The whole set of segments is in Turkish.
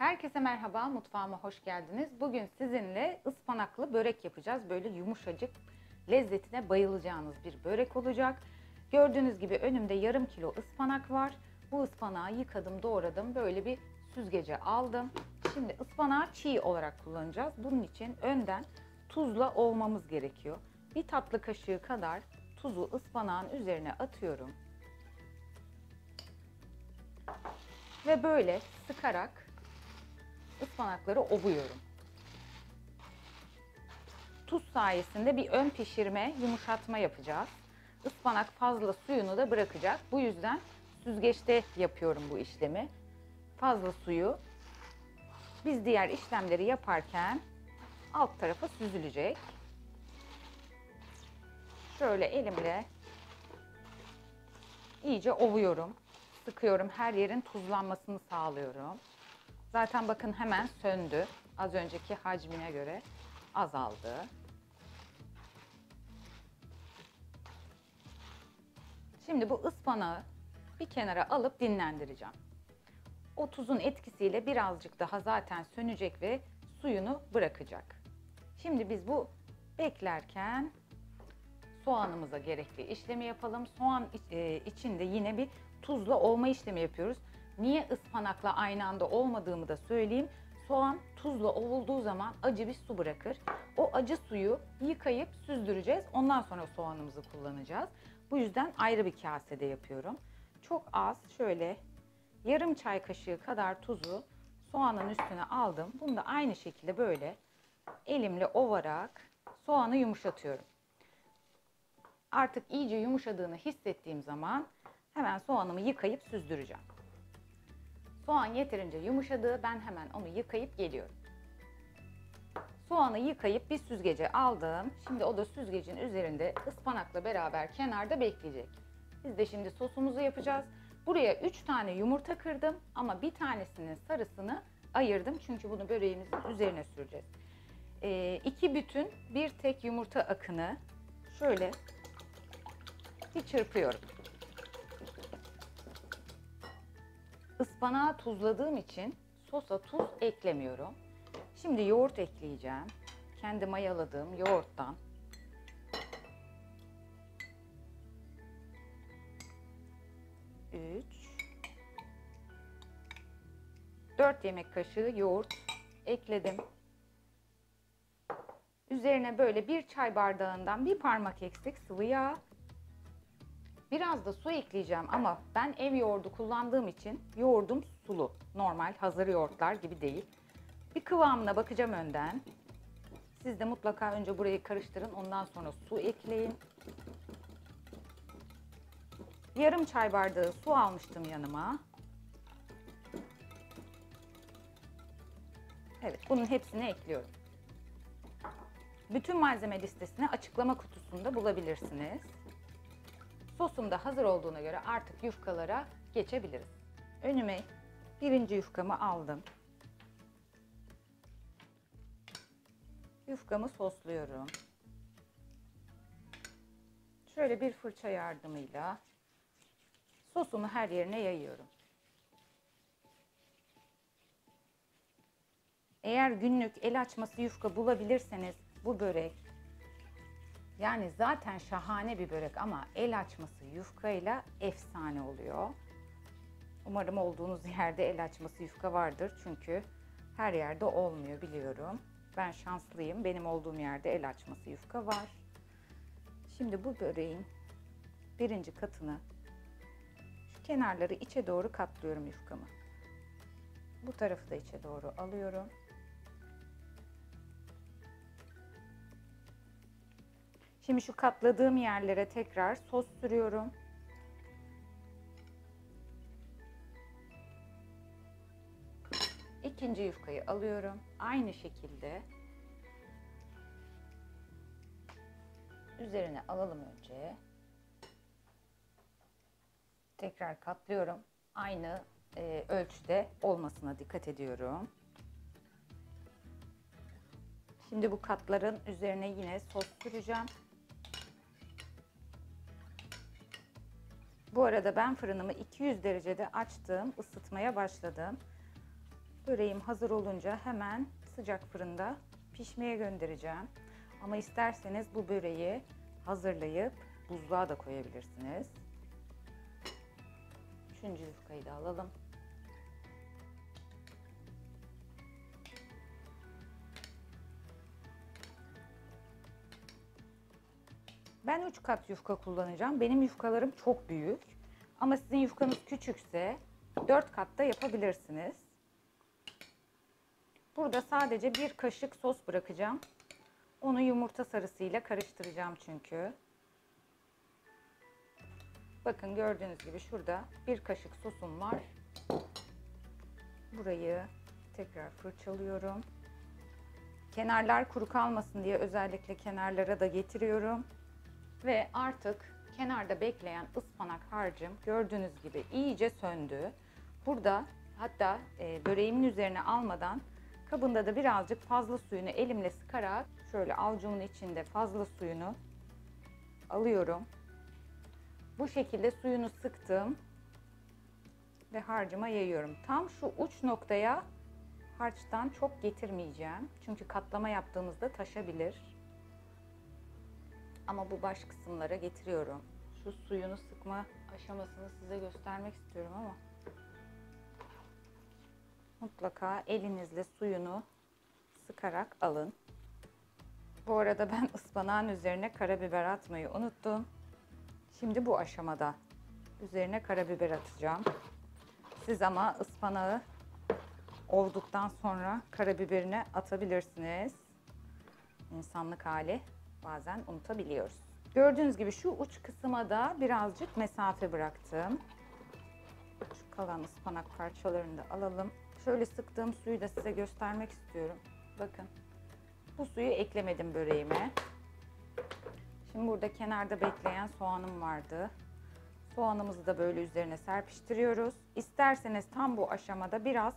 Herkese merhaba, mutfağıma hoş geldiniz. Bugün sizinle ıspanaklı börek yapacağız. Böyle yumuşacık, lezzetine bayılacağınız bir börek olacak. Gördüğünüz gibi önümde yarım kilo ıspanak var. Bu ıspanağı yıkadım, doğradım. Böyle bir süzgece aldım. Şimdi ıspanağı çiğ olarak kullanacağız. Bunun için önden tuzla ovmamız gerekiyor. Bir tatlı kaşığı kadar tuzu ıspanağın üzerine atıyorum. Ve böyle sıkarak ıspanakları ovuyorum. Tuz sayesinde bir ön pişirme, yumuşatma yapacağız. Ispanak fazla suyunu da bırakacak. Bu yüzden süzgeçte yapıyorum bu işlemi. Fazla suyu biz diğer işlemleri yaparken alt tarafa süzülecek. Şöyle elimle iyice ovuyorum. Sıkıyorum. Her yerin tuzlanmasını sağlıyorum. Zaten bakın hemen söndü. Az önceki hacmine göre azaldı. Şimdi bu ıspanağı bir kenara alıp dinlendireceğim. O tuzun etkisiyle birazcık daha zaten sönecek ve suyunu bırakacak. Şimdi biz bu beklerken soğanımıza gerekli işlemi yapalım. Soğan içinde yine bir tuzla ovma işlemi yapıyoruz. Niye ıspanakla aynı anda olmadığımı da söyleyeyim. Soğan tuzla ovulduğu zaman acı bir su bırakır. O acı suyu yıkayıp süzdüreceğiz. Ondan sonra soğanımızı kullanacağız. Bu yüzden ayrı bir kasede yapıyorum. Çok az, şöyle yarım çay kaşığı kadar tuzu soğanın üstüne aldım. Bunu da aynı şekilde böyle elimle ovarak soğanı yumuşatıyorum. Artık iyice yumuşadığını hissettiğim zaman hemen soğanımı yıkayıp süzdüreceğim. Soğan yeterince yumuşadı. Ben hemen onu yıkayıp geliyorum. Soğanı yıkayıp bir süzgece aldım. Şimdi o da süzgecin üzerinde ıspanakla beraber kenarda bekleyecek. Biz de şimdi sosumuzu yapacağız. Buraya 3 tane yumurta kırdım ama bir tanesinin sarısını ayırdım. Çünkü bunu böreğimizin üzerine süreceğiz. 2 bütün bir tek yumurta akını şöyle bir çırpıyorum. Ispanağı tuzladığım için sosa tuz eklemiyorum. Şimdi yoğurt ekleyeceğim. Kendi mayaladığım yoğurttan. Üç, 4 yemek kaşığı yoğurt ekledim. Üzerine böyle bir çay bardağından bir parmak eksik sıvı yağ. Biraz da su ekleyeceğim ama ben ev yoğurdu kullandığım için yoğurdum sulu. Normal hazır yoğurtlar gibi değil. Bir kıvamına bakacağım önden. Siz de mutlaka önce burayı karıştırın. Ondan sonra su ekleyin. Yarım çay bardağı su almıştım yanıma. Evet, bunun hepsini ekliyorum. Bütün malzeme listesini açıklama kutusunda bulabilirsiniz. Sosum da hazır olduğuna göre artık yufkalara geçebiliriz. Önüme birinci yufkamı aldım. Yufkamı sosluyorum. Şöyle bir fırça yardımıyla sosumu her yerine yayıyorum. Eğer günlük el açması yufka bulabilirseniz bu börek, yani zaten şahane bir börek ama el açması yufkayla efsane oluyor. Umarım olduğunuz yerde el açması yufka vardır. Çünkü her yerde olmuyor biliyorum. Ben şanslıyım. Benim olduğum yerde el açması yufka var. Şimdi bu böreğin birinci katını şu kenarları içe doğru katlıyorum yufkamı. Bu tarafı da içe doğru alıyorum. Şimdi şu katladığım yerlere tekrar sos sürüyorum. İkinci yufkayı alıyorum. Aynı şekilde üzerine alalım önce. Tekrar katlıyorum. Aynı ölçüde olmasına dikkat ediyorum. Şimdi bu katların üzerine yine sos süreceğim. Bu arada ben fırınımı 200 derecede açtım, ısıtmaya başladım. Böreğim hazır olunca hemen sıcak fırında pişmeye göndereceğim. Ama isterseniz bu böreği hazırlayıp buzluğa da koyabilirsiniz. Üçüncü yufkayı da alalım. Ben 3 kat yufka kullanacağım. Benim yufkalarım çok büyük. Ama sizin yufkanız küçükse 4 katta yapabilirsiniz. Burada sadece 1 kaşık sos bırakacağım. Onu yumurta sarısıyla karıştıracağım çünkü. Bakın gördüğünüz gibi şurada 1 kaşık sosum var. Burayı tekrar fırçalıyorum. Kenarlar kuru kalmasın diye özellikle kenarlara da getiriyorum. Ve artık kenarda bekleyen ıspanak harcım gördüğünüz gibi iyice söndü. Burada hatta böreğimin üzerine almadan kabında da birazcık fazla suyunu elimle sıkarak şöyle avucumun içinde fazla suyunu alıyorum. Bu şekilde suyunu sıktım ve harcıma yayıyorum. Tam şu uç noktaya harçtan çok getirmeyeceğim. Çünkü katlama yaptığımızda taşabilir. Ama bu baş kısımlara getiriyorum. Şu suyunu sıkma aşamasını size göstermek istiyorum ama mutlaka elinizle suyunu sıkarak alın. Bu arada ben ıspanağın üzerine karabiber atmayı unuttum. Şimdi bu aşamada üzerine karabiber atacağım. Siz ama ıspanağı ovduktan sonra karabiberini atabilirsiniz. İnsanlık hali, bazen unutabiliyoruz. Gördüğünüz gibi şu uç kısma da birazcık mesafe bıraktım. Şu kalan ıspanak parçalarını da alalım. Şöyle sıktığım suyu da size göstermek istiyorum. Bakın. Bu suyu eklemedim böreğime. Şimdi burada kenarda bekleyen soğanım vardı. Soğanımızı da böyle üzerine serpiştiriyoruz. İsterseniz tam bu aşamada biraz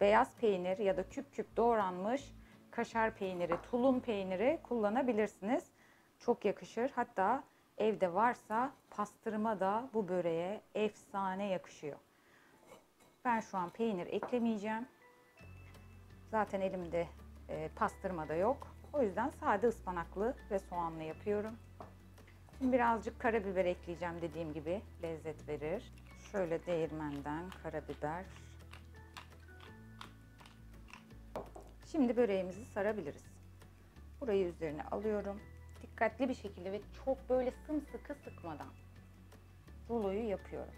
beyaz peynir ya da küp küp doğranmış kaşar peyniri, tulum peyniri kullanabilirsiniz. Çok yakışır. Hatta evde varsa pastırma da bu böreğe efsane yakışıyor. Ben şu an peynir eklemeyeceğim. Zaten elimde pastırma da yok. O yüzden sade ıspanaklı ve soğanlı yapıyorum. Şimdi birazcık karabiber ekleyeceğim, dediğim gibi lezzet verir. Şöyle değirmenden karabiber. Şimdi böreğimizi sarabiliriz. Burayı üzerine alıyorum. Dikkatli bir şekilde ve çok böyle sımsıkı sıkmadan ruloyu yapıyorum.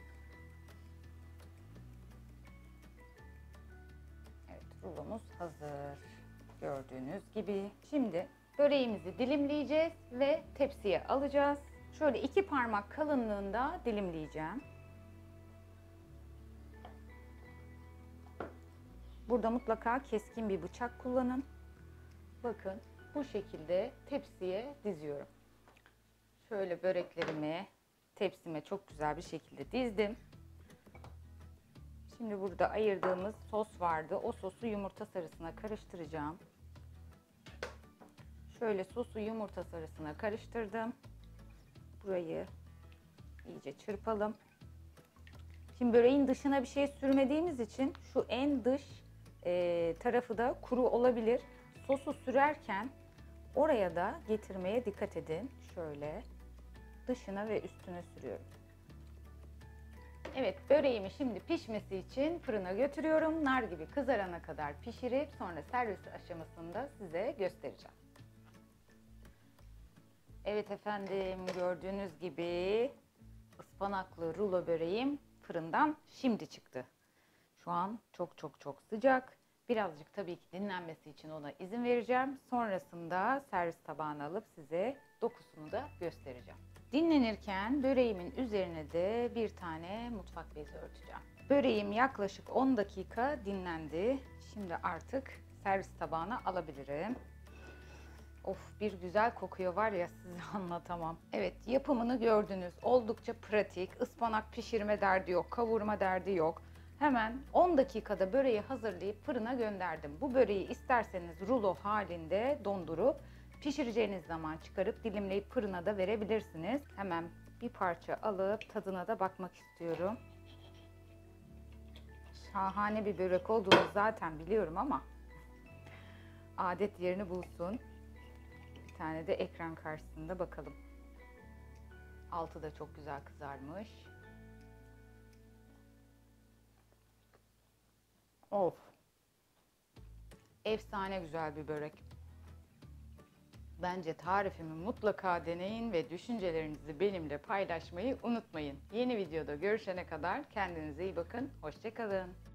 Evet, rulomuz hazır. Gördüğünüz gibi. Şimdi böreğimizi dilimleyeceğiz ve tepsiye alacağız. Şöyle 2 parmak kalınlığında dilimleyeceğim. Burada mutlaka keskin bir bıçak kullanın. Bakın bu şekilde tepsiye diziyorum. Şöyle böreklerimi tepsime çok güzel bir şekilde dizdim. Şimdi burada ayırdığımız sos vardı. O sosu yumurta sarısına karıştıracağım. Şöyle sosu yumurta sarısına karıştırdım. Burayı iyice çırpalım. Şimdi böreğin dışına bir şey sürmediğimiz için şu en dış tarafı da kuru olabilir. Sosu sürerken oraya da getirmeye dikkat edin. Şöyle dışına ve üstüne sürüyorum. Evet, böreğimi şimdi pişmesi için fırına götürüyorum. Nar gibi kızarana kadar pişirip sonra servis aşamasında size göstereceğim. Evet efendim, gördüğünüz gibi ıspanaklı rulo böreğim fırından şimdi çıktı. Şu an çok sıcak. Birazcık tabii ki dinlenmesi için ona izin vereceğim. Sonrasında servis tabağına alıp size dokusunu da göstereceğim. Dinlenirken böreğimin üzerine de bir tane mutfak bezi örteceğim. Böreğim yaklaşık 10 dakika dinlendi. Şimdi artık servis tabağına alabilirim. Of, bir güzel kokuyor var ya, size anlatamam. Evet, yapımını gördünüz. Oldukça pratik. Ispanak pişirme derdi yok, kavurma derdi yok. Hemen 10 dakikada böreği hazırlayıp fırına gönderdim. Bu böreği isterseniz rulo halinde dondurup pişireceğiniz zaman çıkarıp dilimleyip fırına da verebilirsiniz. Hemen bir parça alıp tadına da bakmak istiyorum. şahane bir börek olduğunu zaten biliyorum ama adet yerini bulsun. Bir tane de ekran karşısında bakalım. Altı da çok güzel kızarmış. Of. Efsane güzel bir börek. Bence tarifimi mutlaka deneyin ve düşüncelerinizi benimle paylaşmayı unutmayın. Yeni videoda görüşene kadar kendinize iyi bakın. Hoşça kalın.